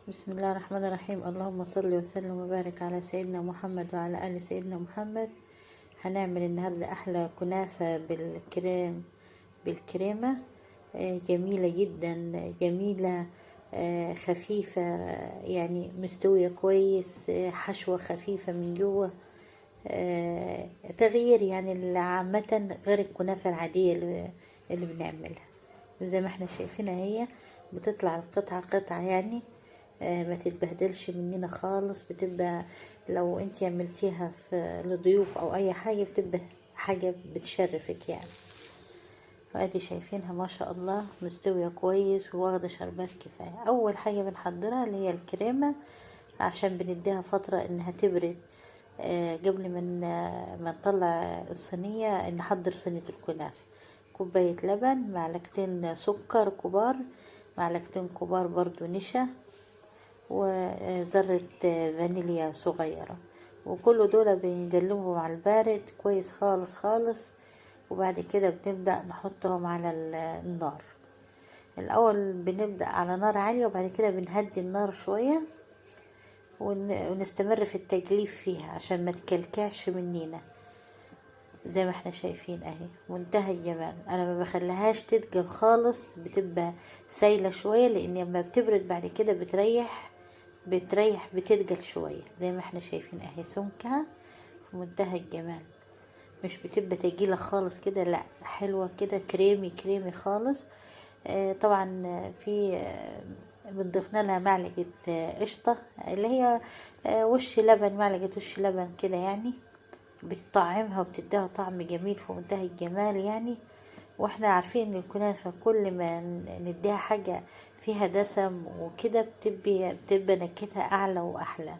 بسم الله الرحمن الرحيم. اللهم صل وسلم وبارك على سيدنا محمد وعلى آل سيدنا محمد. هنعمل النهاردة أحلى كنافة بالكريمة. جميلة جدا، جميلة. خفيفة، يعني مستوية كويس. حشوة خفيفة من جوه. تغيير يعني عامة غير الكنافة العادية اللي بنعملها. زي ما احنا شايفينها، هي بتطلع القطعة قطعة يعني. ما تتبهدلش مننا خالص. بتبقى لو انت عملتيها في لضيوف او اي حاجة بتبقى حاجة بتشرفك يعني. وادي شايفينها ما شاء الله مستوية كويس وواخدة شربات كفاية. اول حاجة بنحضرها اللي هي الكريمة، عشان بنديها فترة انها تبرد. قبل ما نطلع الصينية نحضر صينية الكنافة. كوباية لبن، معلقتين سكر كبار، معلقتين كبار برضو نشا، وذرة فانيليا صغيرة. وكل دول بنقلبهم على البارد كويس خالص خالص. وبعد كده بنبدأ نحطهم على النار. الأول بنبدأ على نار عالية، وبعد كده بنهدي النار شوية ونستمر في التجليف فيها عشان ما تكلكعش مننا. زي ما احنا شايفين اهي منتهى الجمال. انا ما بخليهاش تتقل خالص، بتبقى سايلة شوية، لان لما بتبرد بعد كده بتريح بتتقل شوية. زي ما احنا شايفين اهي سمكها في منتهى الجمال. مش بتبقى تقيلة خالص كده، لا، حلوة كده، كريمي كريمي خالص. طبعا في بنضيفنا لها معلقة قشطة، اللي هي وش لبن، معلقة وش لبن كده يعني. بتطعمها وبتديها طعم جميل في منتهى الجمال يعني. واحنا عارفين ان الكنافة كل ما نديها حاجة فيها دسم وكده بتبقى نكهتها اعلى واحلى.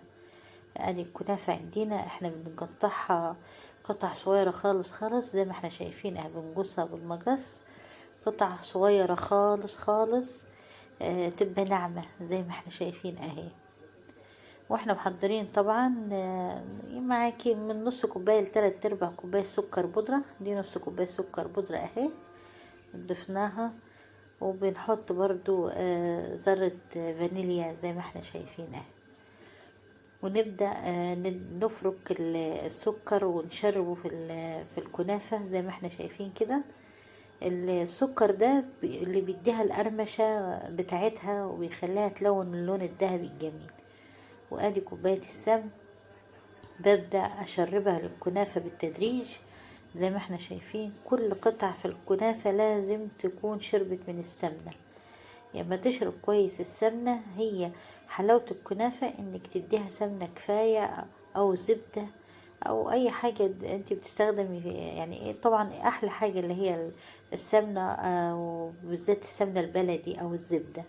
ادي الكنافة عندنا احنا بنقطعها قطع صغيرة خالص خالص. زي ما احنا شايفين اهي بنقصها بالمقص قطع صغيرة خالص خالص. تبقى ناعمة زي ما احنا شايفين اهي. واحنا محضرين طبعا معاكي من نص كوباية لتلات ارباع كوباية سكر بودرة. دي نص كوباية سكر بودرة اهي ضفناها. وبنحط برضو ذرة فانيليا زي ما احنا شايفين اهي. ونبدأ نفرك السكر ونشربه في الكنافة زي ما احنا شايفين كده. السكر ده اللي بيديها القرمشة بتاعتها وبيخليها تلون اللون الذهبي الجميل. وادي كوباية السمن ببدأ أشربها للكنافة بالتدريج. زي ما احنا شايفين كل قطعة في الكنافة لازم تكون شربت من السمنة. لما تشرب كويس السمنة، هي حلاوة الكنافة انك تديها سمنة كفاية او زبدة او اي حاجة انت بتستخدمي يعني. ايه طبعا احلى حاجة اللي هي السمنة، وبالذات السمنة البلدي او الزبدة.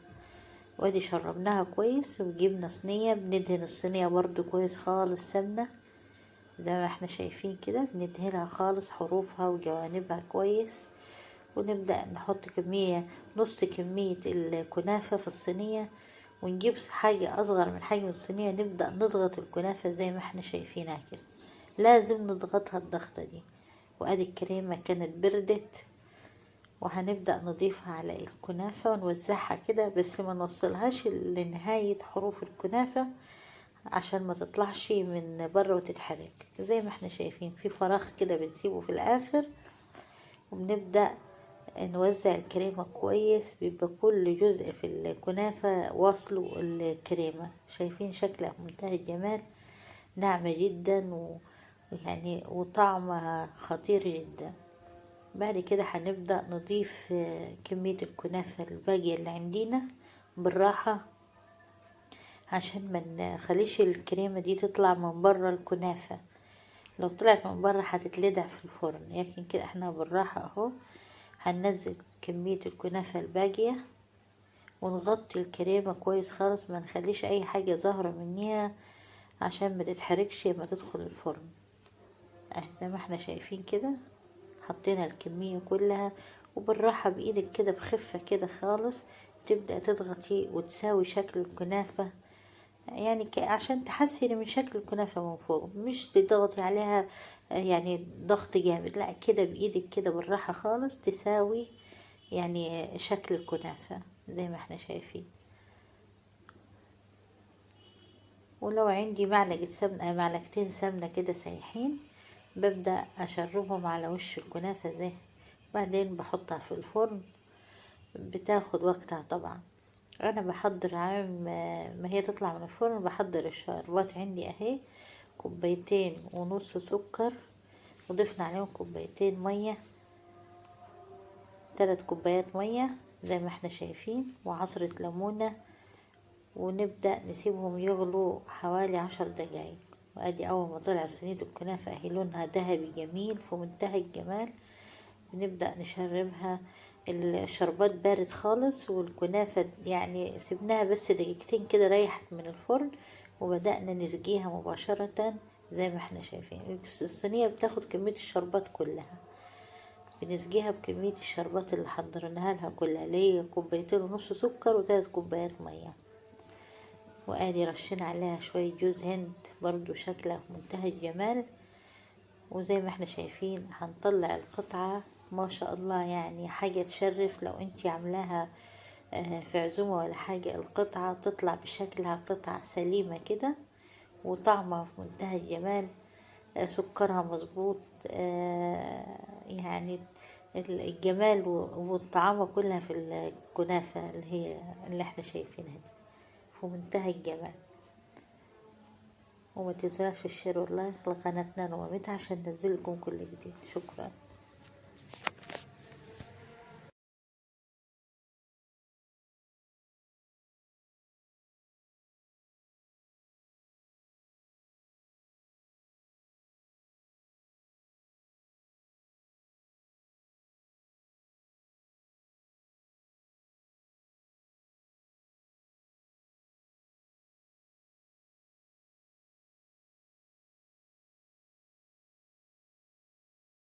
وادي شربناها كويس وجبنا صينية بندهن الصينية برضو كويس خالص سمنة. زي ما احنا شايفين كده بندهنها خالص حروفها وجوانبها كويس. ونبدأ نحط نص كمية الكنافة في الصينية. ونجيب حاجة أصغر من حجم الصينية نبدأ نضغط الكنافة زي ما احنا شايفينها كده. لازم نضغطها الضغطة دي. وادي الكريمة كانت بردت، وهنبدأ نضيفها على الكنافة ونوزعها كده، بس ما نوصلهاش لنهاية حروف الكنافة عشان ما تطلعش من بره وتتحرق. زي ما احنا شايفين في فراغ كده بنسيبه في الآخر. وبنبدأ نوزع الكريمة كويس، بيبقى كل جزء في الكنافة واصله الكريمة. شايفين شكلها منتهى الجمال، ناعمة جدا ويعني وطعمها خطير جدا. بعد كده هنبدأ نضيف كمية الكنافة الباقية اللي عندنا بالراحة، عشان ما نخليش الكريمة دي تطلع من بره الكنافة. لو طلعت من بره هتتلدع في الفرن. لكن كده احنا بالراحة اهو هننزل كمية الكنافة الباقية ونغطي الكريمة كويس خالص، ما نخليش اي حاجة ظاهرة منها عشان ما تتحركش لما تدخل الفرن. زي ما احنا شايفين كده حطينا الكمية كلها. وبالراحة بإيدك كده بخفة كده خالص تبدأ تضغطي وتساوي شكل الكنافة يعني، عشان تحسني من شكل الكنافة من فوق، مش تضغطي عليها يعني ضغط جامد، لا، كده بإيدك كده بالراحة خالص تساوي يعني شكل الكنافة زي ما احنا شايفين. ولو عندي معلقة سمنة، معلقتين سمنة كده سايحين، ببدأ أشربهم على وش الكنافة زي، بعدين بحطها في الفرن. بتاخد وقتها طبعا. انا بحضر عام ما هي تطلع من الفرن، بحضر الشربات عندي اهي. كوبايتين ونص سكر، وضفنا عليهم كوبايتين مية، 3 كوبايات مية زي ما احنا شايفين، وعصرة ليمونة. ونبدأ نسيبهم يغلوا حوالي 10 دقايق. وادي اول ما طلع صينية الكنافة اهي لونها ذهبي جميل في منتهى الجمال. بنبدأ نشربها. الشربات بارد خالص، والكنافة يعني سيبناها بس دقيقتين كده ريحت من الفرن، وبدأنا نسقيها مباشرة زي ما احنا شايفين. الصينية بتاخد كمية الشربات كلها، بنسقيها بكمية الشربات اللي حضرناها لها كلها، اللي هي كوبايتين ونص سكر و3 كوبايات مية. وادي رشين عليها شوية جوز هند برضو شكلها في منتهى الجمال. وزي ما احنا شايفين هنطلع القطعة ما شاء الله، يعني حاجة تشرف. لو انتي عاملاها في عزومة ولا حاجة، القطعة تطلع بشكلها قطعة سليمة كده، وطعمها في منتهى الجمال. سكرها مظبوط، يعني الجمال والطعامة كلها في الكنافة اللي احنا شايفينها دي في منتهى الجمال. وما تنسوناش في الشير واللايك لقناتنا نومتها عشان ننزلكم كل جديد. شكرا.